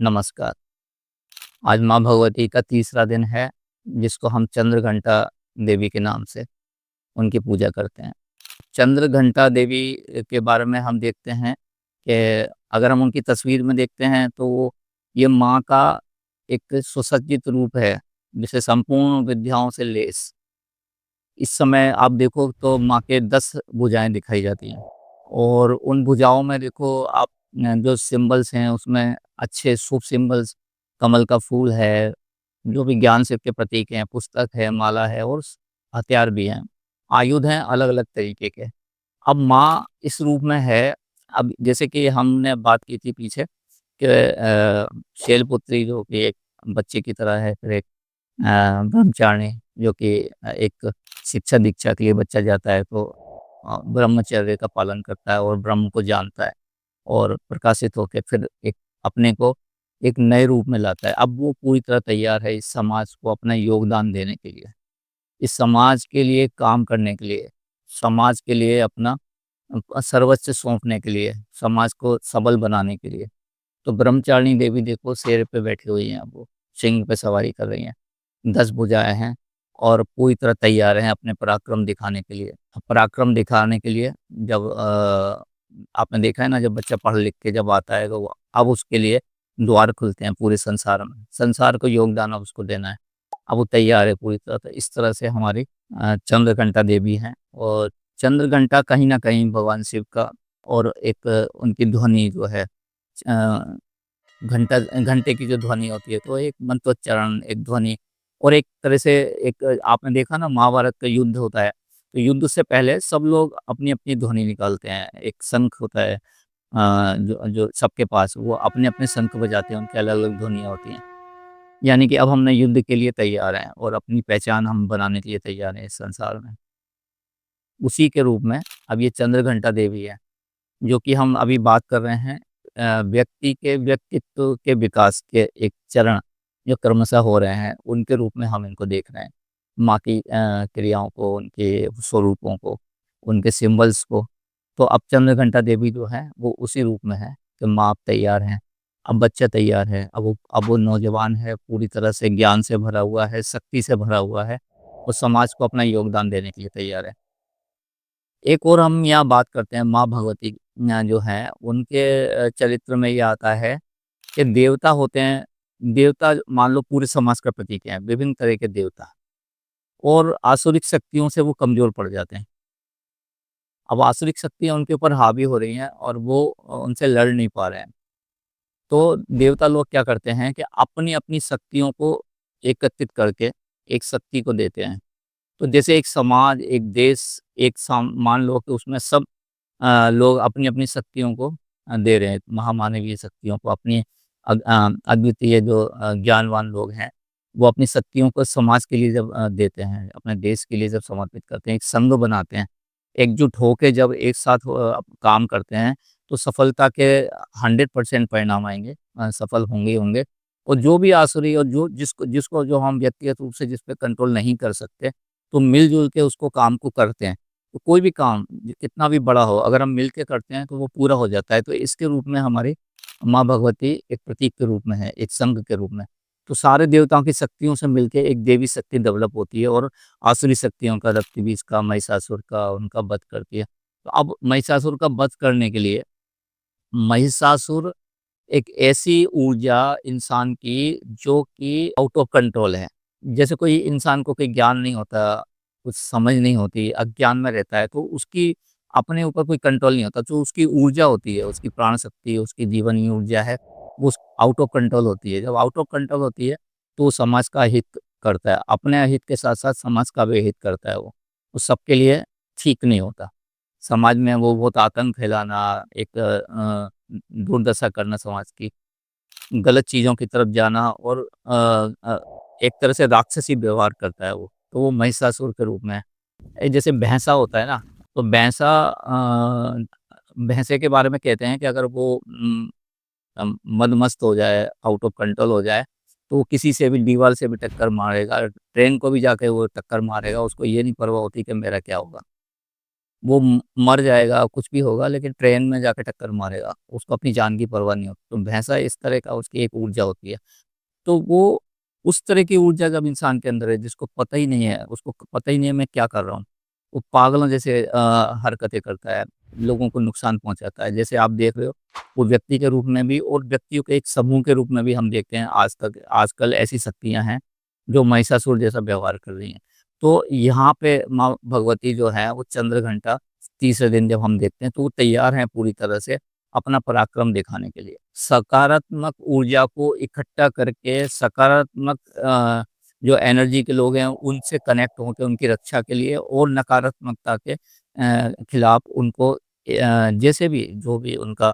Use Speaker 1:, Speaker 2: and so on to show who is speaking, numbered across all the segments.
Speaker 1: नमस्कार। आज माँ भगवती का तीसरा दिन है, जिसको हम चंद्रघंटा देवी के नाम से उनकी पूजा करते हैं। चंद्रघंटा देवी के बारे में हम देखते हैं कि अगर हम उनकी तस्वीर में देखते हैं तो ये माँ का एक सुसज्जित रूप है, जिसे संपूर्ण विद्याओं से लैस। इस समय आप देखो तो माँ के 10 भुजाएँ दिखाई जाती हैं और उन भुजाओं में देखो आप जो सिंबल्स हैं उसमें अच्छे शुभ सिंबल्स, कमल का फूल है, जो भी ज्ञान शिव के प्रतीक हैं, पुस्तक है, माला है और हथियार भी हैं, आयुध हैं अलग-अलग तरीके के। अब माँ इस रूप में है, अब जैसे कि हमने बात की थी पीछे कि शैलपुत्री जो कि एक बच्चे की तरह है, फिर एक ब्रह्मचारिणी जो कि एक शिक्षा दीक्षा के लिए बच्चा जाता है तो ब्रह्मचर्य का पालन करता है और ब्रह्म को जानता है और प्रकाशित होकर फिर एक अपने को एक नए रूप में लाता है। अब वो पूरी तरह तैयार है इस समाज को अपना योगदान देने के लिए, इस समाज के लिए काम करने के लिए, समाज के लिए अपना सर्वस्व सौंपने के लिए, समाज को सबल बनाने के लिए। तो ब्रह्मचारिणी देवी देखो शेर पे बैठी हुई हैं, अब वो सिंह पे सवारी कर रही हैं। 10 भुजाएँ हैं और पूरी तरह तैयार हैं अपने पराक्रम दिखाने के लिए। पराक्रम दिखाने के लिए जब आपने देखा है ना जब बच्चा पढ़ लिख के जब आता है तो अब उसके लिए द्वार खुलते हैं पूरे संसार में। संसार को योगदान अब उसको देना है। अब वो तैयार है पूरी तरह से। इस तरह से हमारी चंद्रघंटा देवी हैं और चंद्रघंटा कहीं न कहीं भगवान शिव का और एक उनकी ध्वनि जो है घंटा घंटे की जो ध्वनि होती है, तो एक मंत्रोच्चारण, एक ध्वनि और एक तरह से एक आपने देखा ना महाभारत का युद्ध होता है, तो युद्ध से पहले सब लोग अपनी-अपनी ध्वनि निकालते हैं। एक शंख होता है जो जो सबके पास वो अपने-अपने शंख बजाते हैं, उनकी अलग-अलग ध्वनियाँ होती हैं। यानी कि अब हमने युद्ध के लिए तैयार हैं और अपनी पहचान हम बनाने के लिए तैयार हैं इस संसार में। उसी के रूप में अब ये चंद्रघंटा देवी है। जो कि हम अभी बात कर रहे हैं व्यक्ति के व्यक्तित्व के विकास के एक चरण जो क्रमशः हो रहे हैं, उनके रूप में हम इनको देख रहे हैं। माँ की क्रियाओं को, उनके स्वरूपों को, उनके सिंबल्स को। तो अब चंद्रघंटा देवी जो है, वो उसी रूप में है कि माँ अब तैयार हैं, अब बच्चा तैयार है, अब वो नौजवान है, पूरी तरह से ज्ञान से भरा हुआ है, शक्ति से भरा हुआ है और समाज को अपना योगदान देने के लिए तैयार है। एक और हम यहाँ बात करते हैं माँ भगवती जो हैं उनके चरित्र में ये आता है कि देवता होते हैं, देवता मान लो पूरे समाज का प्रतीक हैं, विभिन्न तरह के देवता और आसुरिक शक्तियों से वो कमज़ोर पड़ जाते हैं। अब आसुरिक शक्तियाँ उनके ऊपर हावी हो रही हैं और वो उनसे लड़ नहीं पा रहे हैं। तो देवता लोग क्या करते हैं कि अपनी-अपनी शक्तियों को एकत्रित करके एक शक्ति को देते हैं। तो जैसे एक समाज, एक देश, एक मान लो कि उसमें सब लोग अपनी-अपनी शक्तियों को दे रहे हैं, महामानवीय शक्तियों को अपनी अद्वितीय जो ज्ञानवान लोग हैं, वो अपनी शक्तियों को समाज के लिए जब देते हैं, अपने देश के लिए जब समर्पित करते हैं, एक संघ बनाते हैं, एकजुट होके जब एक साथ काम करते हैं, तो सफलता के 100% परिणाम आएँगे सफल होंगे ही होंगे और जो भी आसुरी और जो जिसको जिसको जो हम व्यक्तिगत रूप से जिस पे कंट्रोल नहीं कर सकते, तो मिल-जुल के उसको काम को करते हैं। तो कोई भी काम कितना भी बड़ा हो अगर हम मिल के करते हैं तो वो पूरा हो जाता है। तो इसके रूप में हमारी माँ भगवती एक प्रतीक के रूप में है, एक संघ के रूप में। तो सारे देवताओं की शक्तियों से मिलके एक देवी शक्ति डेवलप होती है और आसुरी शक्तियों का रक्तबीज का, महिषासुर का उनका वध करती है। तो अब महिषासुर का वध करने के लिए महिषासुर एक ऐसी ऊर्जा इंसान की जो कि आउट ऑफ कंट्रोल है। जैसे कोई इंसान को कोई ज्ञान नहीं होता, कुछ समझ नहीं होती, अज्ञान में रहता है तो उसकी अपने ऊपर कोई कंट्रोल नहीं होता। जो उसकी ऊर्जा होती है, उसकी प्राण शक्ति, उसकी जीवनी ऊर्जा है, वो आउट ऑफ कंट्रोल होती है। जब आउट ऑफ कंट्रोल होती है तो वो समाज का हित करता है। अपने हित के साथ-साथ समाज का भी हित करता है वो। वो सबके लिए ठीक नहीं होता। समाज में वो बहुत आतंक फैलाना, एक दुर्दशा करना समाज की, गलत चीज़ों की तरफ जाना और एक तरह से राक्षसी व्यवहार करता है वो, तो वो महिषासुर के रूप में है। जैसे भैंसा होता है ना, तो भैंसा भैंसे के बारे में कहते हैं कि अगर वो मदमस्त हो जाए, आउट ऑफ कंट्रोल हो जाए, तो वो किसी से भी दीवार से भी टक्कर मारेगा, ट्रेन को भी जाके वो टक्कर मारेगा, उसको ये नहीं परवाह होती कि मेरा क्या होगा। वो मर जाएगा, कुछ भी होगा लेकिन ट्रेन में जाके टक्कर मारेगा, उसको अपनी जान की परवाह नहीं होती। तो भैंसा इस तरह का उसकी एक ऊर्जा होती है। तो वो उस तरह की ऊर्जा जब इंसान के अंदर है जिसको पता ही नहीं है, उसको पता ही नहीं है मैं क्या कर रहा हूँ। वो पागलों जैसे हरकतें करता है, लोगों को नुकसान पहुँचाता है। जैसे आप देख रहे हो, वो व्यक्ति के रूप में भी और व्यक्तियों के एक समूह के रूप में भी हम देखते हैं आजकल ऐसी शक्तियाँ हैं, जो महिषासुर जैसा व्यवहार कर रही हैं। तो यहाँ पे माँ भगवती जो है वो चंद्रघंटा तीसरे दिन जब हम देखते हैं तो वो तैयार हैं पूरी तरह से अपना पराक्रम दिखाने के लिए। सकारात्मक ऊर्जा को इकट्ठा करके सकारात्मक जो एनर्जी के लोग हैं उनसे कनेक्ट होके उनकी रक्षा के लिए और नकारात्मकता के खिलाफ उनको जैसे भी जो भी उनका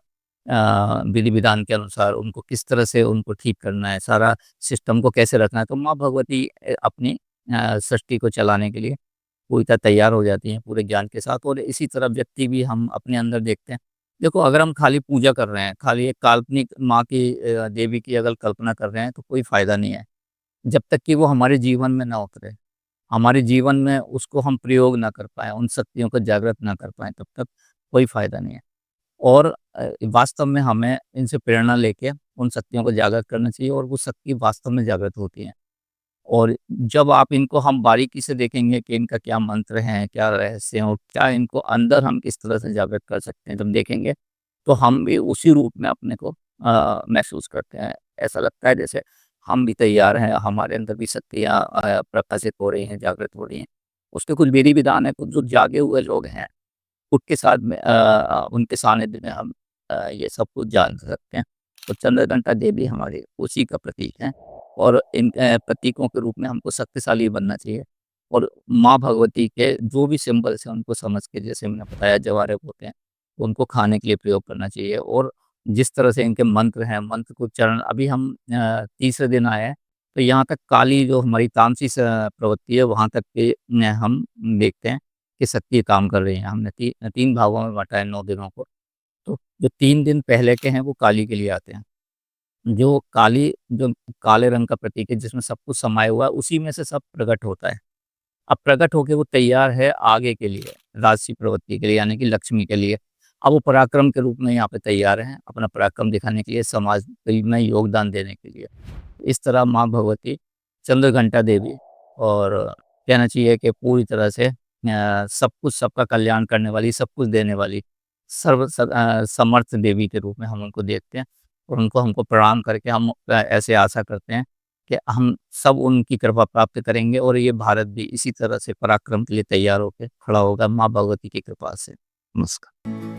Speaker 1: विधि-विधान के अनुसार उनको किस तरह से उनको ठीक करना है, सारा सिस्टम को कैसे रखना है, तो माँ भगवती अपनी सृष्टि को चलाने के लिए पूरी तरह तैयार हो जाती हैं पूरे ज्ञान के साथ और इसी तरह व्यक्ति भी हम अपने अंदर देखते हैं। देखो अगर हम खाली पूजा कर रहे हैं, खाली एक काल्पनिक माँ की देवी की अगर कल्पना कर रहे हैं तो कोई फ़ायदा नहीं है। जब तक कि वो हमारे जीवन में ना उतरे, हमारे जीवन में उसको हम प्रयोग ना कर पाएँ, उन शक्तियों को जागृत ना कर पाएँ, तब तक कोई फ़ायदा नहीं है। और वास्तव में हमें इनसे प्रेरणा लेके उन शक्तियों को जागृत करना चाहिए और वो शक्ति वास्तव में जागृत होती हैं। और जब आप इनको हम बारीकी से देखेंगे कि इनका क्या मंत्र हैं, क्या रहस्य हैं और क्या इनको अंदर हम किस तरह से जागृत कर सकते हैं, जब देखेंगे, तो हम भी उसी रूप में अपने को महसूस करते हैं। ऐसा लगता है जैसे हम भी तैयार हैं, हमारे अंदर भी शक्तियाँ प्रकाशित हो रही हैं, जागृत हो रही हैं। उसके कुछ विधि-विधान है, कुछ जो जागे हुए लोग हैं, उनके साथ में उनके सानिध्य में हम ये सब कुछ जान सकते हैं। तो चंद्रघंटा देवी हमारी उसी का प्रतीक है और इन प्रतीकों के रूप में हमको शक्तिशाली बनना चाहिए और माँ भगवती के जो भी सिंबल्स हैं उनको समझ के जैसे मैंने बताया जवारे होते हैं, उनको खाने के लिए प्रयोग करना चाहिए और जिस तरह से इनके मंत्र हैं, मंत्र को उच्चारण अभी हम तीसरे दिन आए हैं, तो यहाँ तक काली जो हमारी तामसी प्रवृत्ति है वहाँ तक के हम देखते हैं कि शक्ति काम कर रही हैं। हमने 3 भागों में बाँटा है 9 दिनों को। तो जो 3 दिन पहले के हैं वो काली के लिए आते हैं। जो काली जो काले रंग का प्रतीक है जिसमें सब कुछ समाया हुआ है उसी में से सब प्रकट होता है। अब प्रकट होके वो तैयार है आगे के लिए, राजसी प्रवृत्ति के लिए यानी कि लक्ष्मी के लिए। अब वो पराक्रम के रूप में यहाँ पे तैयार हैं, अपना पराक्रम दिखाने के लिए, समाज में योगदान देने के लिए। इस तरह माँ भगवती, चंद्रघंटा देवी और कहना चाहिए कि पूरी तरह से सब कुछ सबका कल्याण करने वाली, सब कुछ देने वाली, समर्थ देवी के रूप में हम उनको देखते हैं और उनको हमको प्रणाम करके हम ऐसे आशा करते हैं कि हम सब उनकी कृपा प्राप्त करेंगे और ये भारत भी इसी तरह से पराक्रम के लिए तैयार होके खड़ा होगा माँ भगवती की कृपा से। नमस्कार।